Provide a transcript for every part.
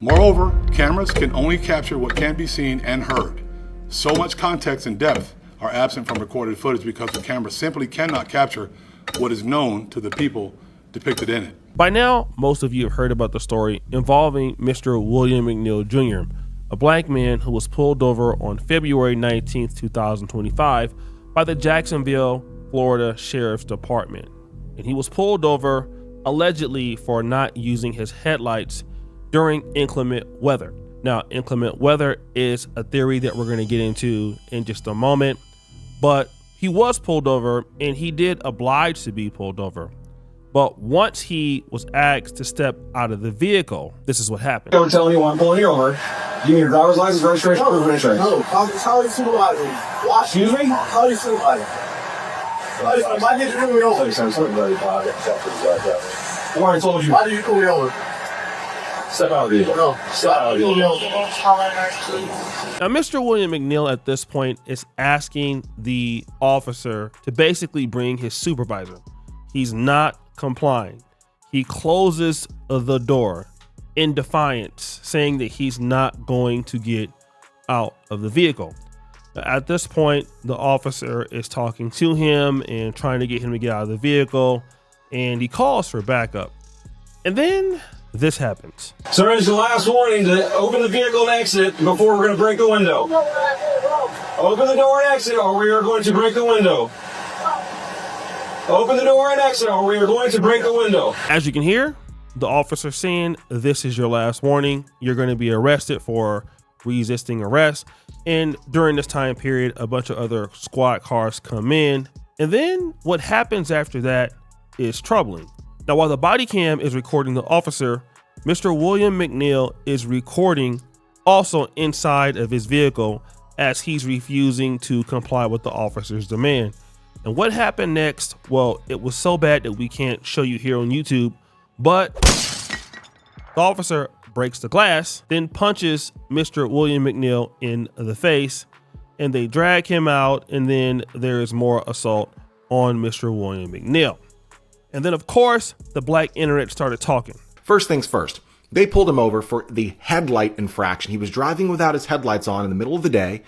Moreover, cameras can only capture what can be seen and heard. So much context and depth are absent from recorded footage because the camera simply cannot capture what is known to the people depicted in it. By now, most of you have heard about the story involving Mr. William McNeil Jr., a black man who was pulled over on February 19th, 2025 by the Jacksonville, Florida Sheriff's Department. And he was pulled over allegedly for not using his headlights during inclement weather. Now, inclement weather is a theory that we're going to get into in just a moment, but he was pulled over and he did oblige to be pulled over. But once he was asked to step out of the vehicle, this is what happened. Don't tell anyone I'm pulling you over. Give me your driver's license, registration, proof of insurance. No, how you supervising? Excuse me? How you supervising? Why did you pull me over? I already told you. Why did you pull me over? Step out of the vehicle. No, step out of the vehicle. Now, Mr. William McNeil at this point is asking the officer to basically bring his supervisor. He's not complying. He closes the door in defiance, saying that he's not going to get out of the vehicle. At this point, the officer is talking to him and trying to get him to get out of the vehicle, and he calls for backup. And then this happens. Sir, it's the last warning to open the vehicle and exit before we're going to break the window. Open the door and exit or we are going to break the window. Open the door and exit or we are going to break the window. As you can hear, the officer saying, this is your last warning. You're going to be arrested for resisting arrest. And during this time period, a bunch of other squad cars come in. And then what happens after that is troubling. Now, while the body cam is recording the officer, Mr. William McNeil is recording also inside of his vehicle as he's refusing to comply with the officer's demand. And what happened next? Well, it was so bad that we can't show you here on YouTube, but the officer breaks the glass, then punches Mr. William McNeil in the face, and they drag him out, and then there is more assault on Mr. William McNeil. And then, of course, the black internet started talking. First things first, they pulled him over for the headlight infraction. He was driving without his headlights on in the middle of the day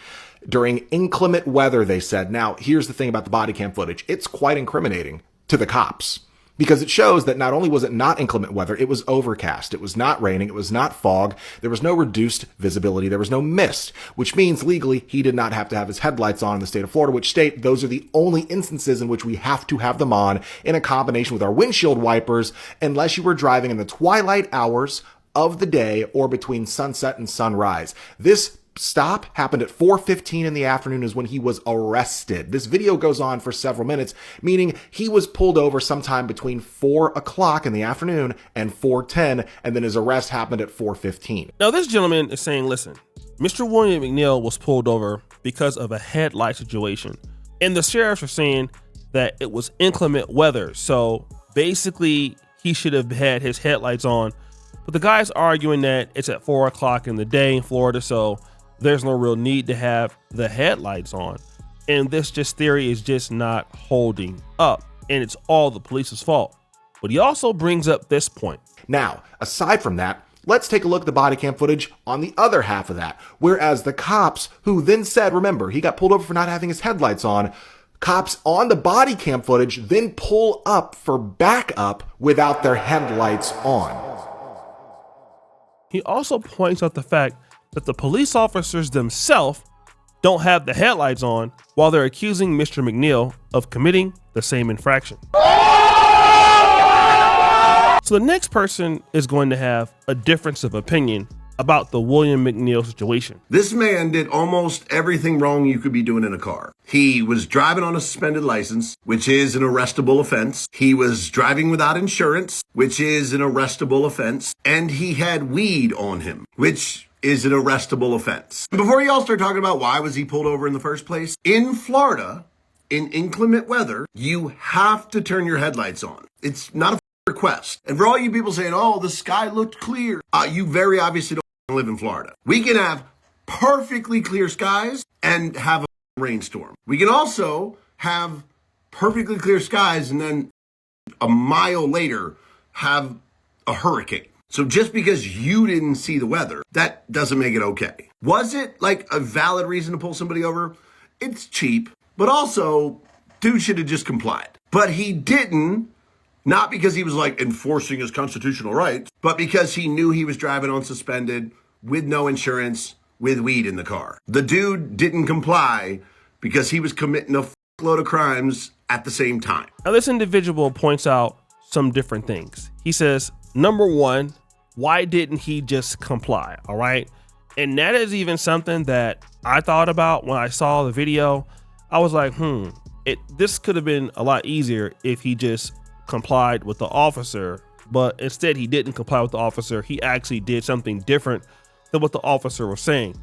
during inclement weather, they said. Now, here's the thing about the body cam footage. It's quite incriminating to the cops because it shows that not only was it not inclement weather, it was overcast. It was not raining. It was not fog. There was no reduced visibility. There was no mist, which means legally he did not have to have his headlights on in the state of Florida, which state those are the only instances in which we have to have them on in a combination with our windshield wipers, unless you were driving in the twilight hours of the day or between sunset and sunrise. This stop happened at 4:15 in the afternoon is when he was arrested. This video goes on for several minutes, meaning he was pulled over sometime between 4 o'clock in the afternoon and 4:10, and then his arrest happened at 4:15. Now, this gentleman is saying, listen, Mr. William McNeil was pulled over because of a headlight situation. And the sheriffs are saying that it was inclement weather. So basically, he should have had his headlights on. But the guy's arguing that it's at 4 o'clock in the day in Florida, so there's no real need to have the headlights on. And this theory is just not holding up. And it's all the police's fault. But he also brings up this point. Now, aside from that, let's take a look at the body cam footage on the other half of that. Whereas the cops who then said, remember, he got pulled over for not having his headlights on, cops on the body cam footage then pull up for backup without their headlights on. He also points out the fact that the police officers themselves don't have the headlights on while they're accusing Mr. McNeil of committing the same infraction. So the next person is going to have a difference of opinion about the William McNeil situation. This man did almost everything wrong you could be doing in a car. He was driving on a suspended license, which is an arrestable offense. He was driving without insurance, which is an arrestable offense. And he had weed on him, which is an arrestable offense. Before y'all start talking about why was he pulled over in the first place, in Florida, in inclement weather, you have to turn your headlights on. It's not a request. And for all you people saying, oh, the sky looked clear, you very obviously don't live in Florida. We can have perfectly clear skies and have a rainstorm. We can also have perfectly clear skies and then a mile later have a hurricane. So just because you didn't see the weather, that doesn't make it okay. Was it like a valid reason to pull somebody over? It's cheap, but also dude should have just complied. But he didn't, not because he was like enforcing his constitutional rights, but because he knew he was driving on suspended with no insurance with weed in the car. The dude didn't comply because he was committing a load of crimes at the same time. Now, this individual points out some different things. He says, number one, why didn't he just comply? All right. And that is even something that I thought about when I saw the video. I was like, this could have been a lot easier if he just complied with the officer, but instead he didn't comply with the officer. He actually did something different than what the officer was saying.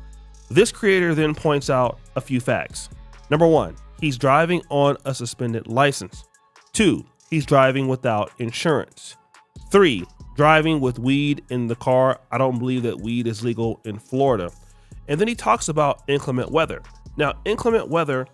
This creator then points out a few facts. Number one, he's driving on a suspended license. 2, he's driving without insurance. 3, driving with weed in the car. I don't believe that weed is legal in Florida. And then he talks about inclement weather. Now, inclement weather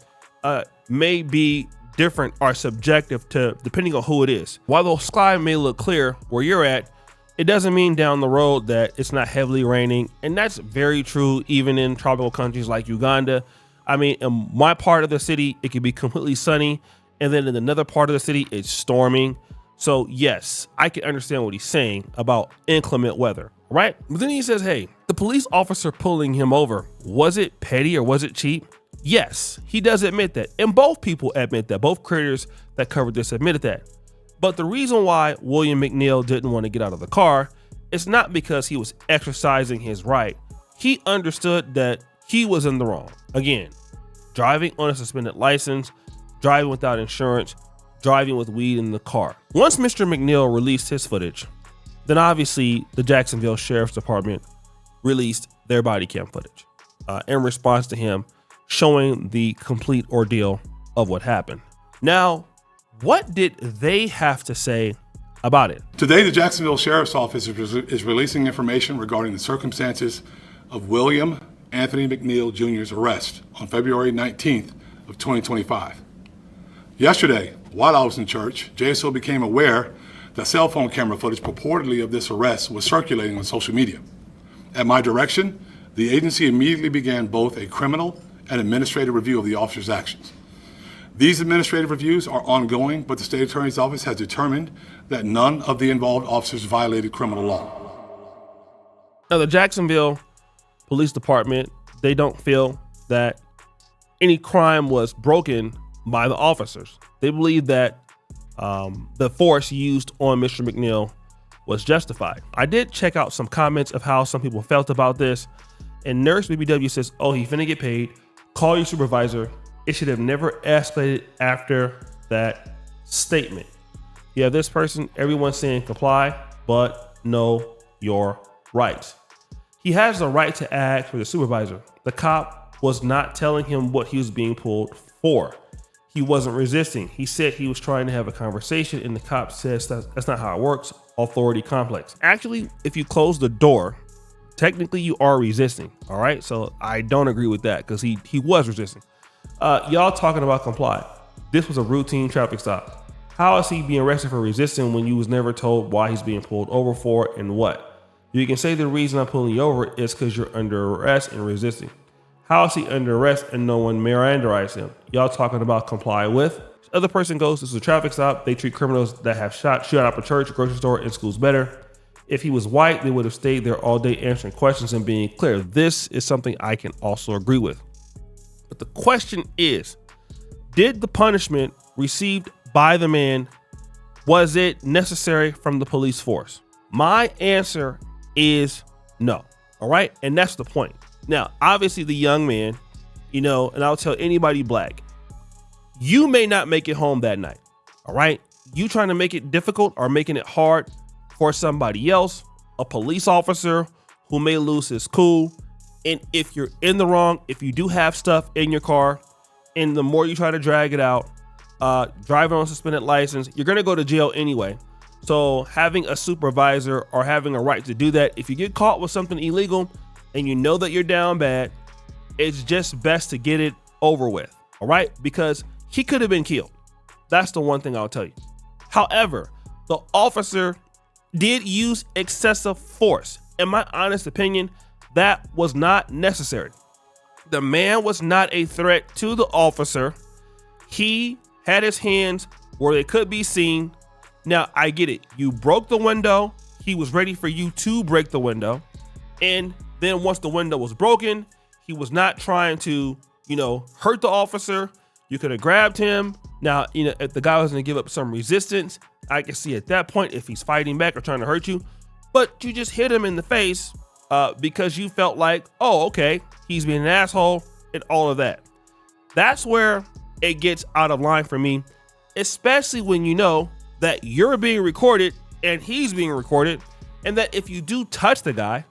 may be different or subjective to depending on who it is. While the sky may look clear where you're at, it doesn't mean down the road that it's not heavily raining. And that's very true even in tropical countries like Uganda. I mean, in my part of the city, it can be completely sunny. And then in another part of the city, it's storming. So yes, I can understand what he's saying about inclement weather, right? But then he says, hey, the police officer pulling him over, was it petty or was it cheap? Yes, he does admit that. And both people admit that. Both creators that covered this admitted that. But the reason why William McNeil didn't want to get out of the car is not because he was exercising his right. He understood that he was in the wrong. Again, driving on a suspended license, driving without insurance, driving with weed in the car. Once Mr. McNeil released his footage, then obviously the Jacksonville Sheriff's Department released their body cam footage in response to him showing the complete ordeal of what happened. Now, what did they have to say about it? Today, the Jacksonville Sheriff's Office is releasing information regarding the circumstances of William Anthony McNeil Jr.'s arrest on February 19th of 2025. Yesterday, while I was in church, JSO became aware that cell phone camera footage purportedly of this arrest was circulating on social media. At my direction, the agency immediately began both a criminal and administrative review of the officer's actions. These administrative reviews are ongoing, but the state attorney's office has determined that none of the involved officers violated criminal law. Now, the Jacksonville Police Department, they don't feel that any crime was broken by the officers. They believe that the force used on Mr. McNeil was justified. I did check out some comments of how some people felt about this, and Nurse BBW says, oh, he finna get paid. Call your supervisor. It should have never escalated after that statement. You have this person, everyone's saying comply, but know your rights. He has the right to ask for the supervisor. The cop was not telling him what he was being pulled for. He wasn't resisting. He said he was trying to have a conversation, and the cop says that's not how it works. Authority complex. Actually, if you close the door, technically you are resisting. All right. So I don't agree with that because he was resisting. Y'all talking about comply. This was a routine traffic stop. How is he being arrested for resisting when you was never told why he's being pulled over for and what? You can say the reason I'm pulling you over is because you're under arrest and resisting. How is he under arrest and no one Mirandaized him? Y'all talking about comply with? The other person goes, this is a traffic stop. They treat criminals that have shot up a church, grocery store, and schools better. If he was white, they would have stayed there all day answering questions and being clear. This is something I can also agree with. But the question is, did the punishment received by the man, was it necessary from the police force? My answer is no. All right. And that's the point. Now, obviously the young man, and I'll tell anybody black, you may not make it home that night. All right. You trying to make it difficult or making it hard for somebody else, a police officer who may lose his cool. And if you're in the wrong, if you do have stuff in your car, and the more you try to drag it out, driving on a suspended license, you're going to go to jail anyway. So having a supervisor or having a right to do that, if you get caught with something illegal and you know that you're down bad, it's just best to get it over with. All right. Because he could have been killed. That's the one thing I'll tell you. However, the officer did use excessive force. In my honest opinion, that was not necessary. The man was not a threat to the officer. He had his hands where they could be seen. Now, I get it. You broke the window. He was ready for you to break the window. And then once the window was broken, he was not trying to, hurt the officer. You could have grabbed him. Now, if the guy was going to give up some resistance, I can see at that point if he's fighting back or trying to hurt you. But you just hit him in the face because you felt like, oh, okay, he's being an asshole and all of that. That's where it gets out of line for me, especially when you know that you're being recorded and he's being recorded, and that if you do touch the guy,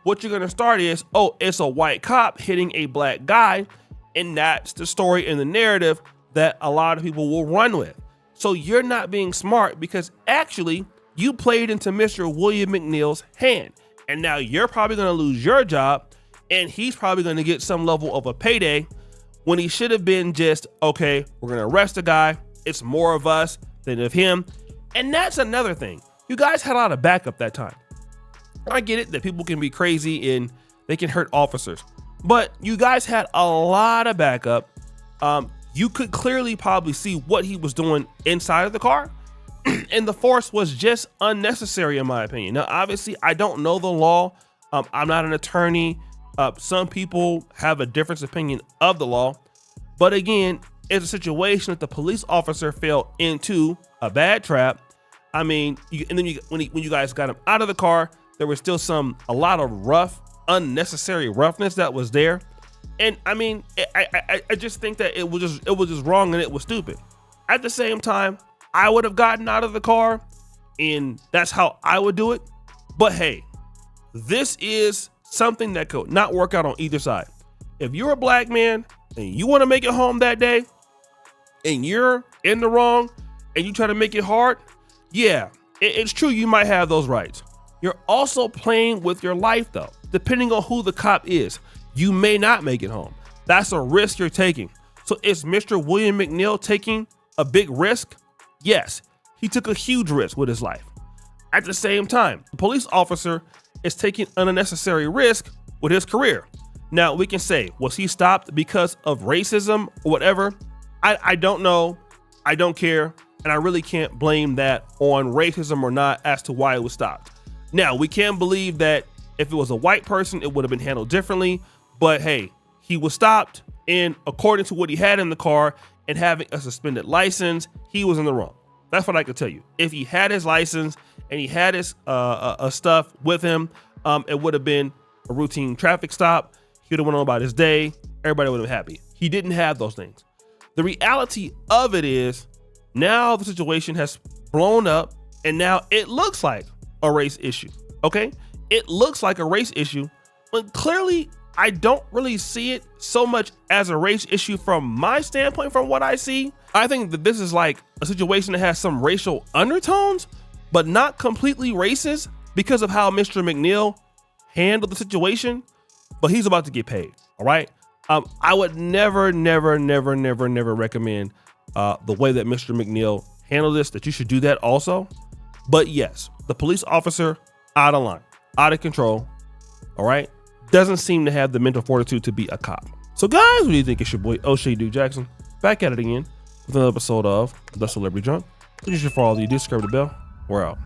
what you're going to start is, oh, it's a white cop hitting a black guy, and that's the story and the narrative that a lot of people will run with. So you're not being smart because actually you played into Mr. William McNeil's hand, and now you're probably going to lose your job, and he's probably going to get some level of a payday when he should have been just, okay, we're going to arrest the guy. It's more of us than of him. And that's another thing. You guys had a lot of backup that time. I get it that people can be crazy and they can hurt officers, but you guys had a lot of backup. You could clearly probably see what he was doing inside of the car, and the force was just unnecessary in my opinion. Now, obviously, I don't know the law. I'm not an attorney. Some people have a different opinion of the law, but again, it's a situation that the police officer fell into a bad trap. I mean, when you guys got him out of the car, there was still a lot of unnecessary roughness that was there. And I mean, I just think that it was just wrong and it was stupid. At the same time, I would have gotten out of the car and that's how I would do it. But hey, this is something that could not work out on either side. If you're a black man and you want to make it home that day and you're in the wrong and you try to make it hard, yeah, it's true. You might have those rights. You're also playing with your life though. Depending on who the cop is, you may not make it home. That's a risk you're taking. So is Mr. William McNeil taking a big risk? Yes, he took a huge risk with his life. At the same time, the police officer is taking an unnecessary risk with his career. Now we can say, was he stopped because of racism or whatever? I don't know. I don't care. And I really can't blame that on racism or not as to why it was stopped. Now, we can believe that if it was a white person, it would have been handled differently. But hey, he was stopped. And according to what he had in the car and having a suspended license, he was in the wrong. That's what I could tell you. If he had his license and he had his stuff with him, it would have been a routine traffic stop. He would have went on about his day. Everybody would have been happy. He didn't have those things. The reality of it is now the situation has blown up and now it looks like a race issue. Okay. It looks like a race issue, but clearly I don't really see it so much as a race issue from my standpoint. From what I see, I think that this is like a situation that has some racial undertones, but not completely racist because of how Mr. McNeil handled the situation, but he's about to get paid. All right. I would never recommend the way that Mr. McNeil handled this, that you should do that also. But yes, the police officer out of line, out of control. All right. Doesn't seem to have the mental fortitude to be a cop. So guys, what do you think? It's your boy O'Shea Duke Jackson back at it again with another episode of The Celebrity Drunk. Please, for all of you, subscribe to the bell. We're out.